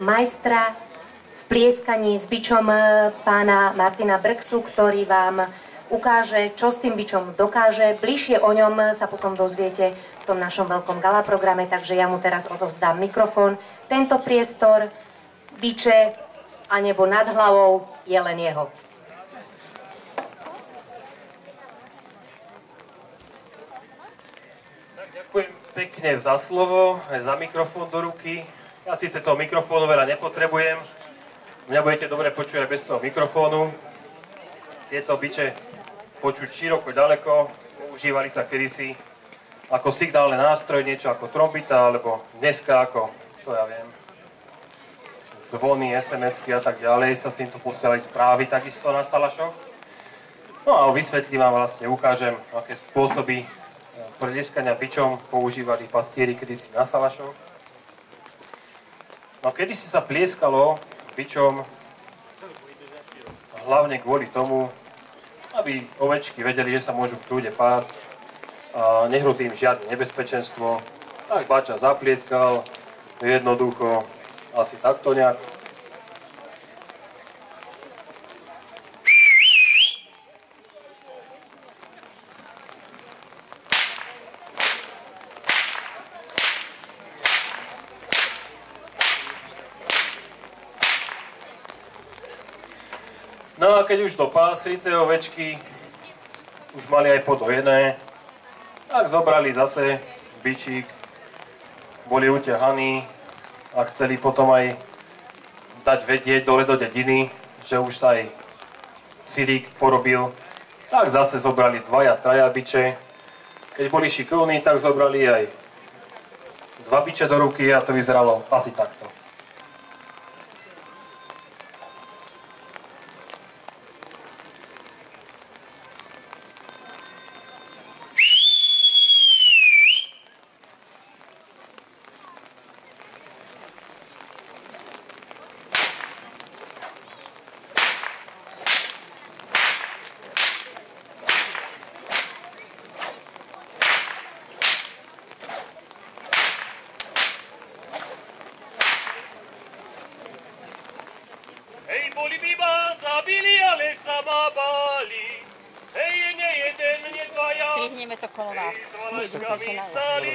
majstra v plieskaní s bičom pána Martina Brksu, ktorý vám ukáže, čo s tým bičom dokáže. Bližšie o ňom sa potom dozviete v tom našom veľkom gala programe, takže ja mu teraz odovzdám mikrofón. Tento priestor, biče a nebo nad hlavou je len jeho. Ďakujem pekne za slovo, aj za mikrofón do ruky. Ja síce toho mikrofónu veľa nepotrebujem. Mňa budete dobre počuť aj bez toho mikrofónu. Tieto biče počuť široko, ďaleko. Používali sa kedysi ako signálny nástroj, niečo ako trombita, alebo dneska ako, čo ja viem, zvony, SMS-ky a tak ďalej. Sa s týmto posielali správy takisto na salašoch. No a vysvetlím vám, vlastne ukážem, aké spôsoby prelieskania bičom používali pastieri kedysi na salašoch. No kedysi sa plieskalo bičom hlavne kvôli tomu, aby ovečky vedeli, že sa môžu v kľude pásť a nehrozí im žiadne nebezpečenstvo. Tak bača zaplieskal, jednoducho, asi takto nejak. No a keď už dopásli tie ovečky, už mali aj podojené, tak zobrali zase bičík, boli uťahaní a chceli potom aj dať vedieť dole do dediny, že už sa aj sirík porobil, tak zase zobrali 2-3 biče. Keď boli šikovní, tak zobrali aj 2 biče do ruky a to vyzeralo asi takto. Boli by ma zabili, ale sa ma báli. Hej, nie jeden, nie dvaja. Strihneme to kolo nás. Hej, s valaškami stali.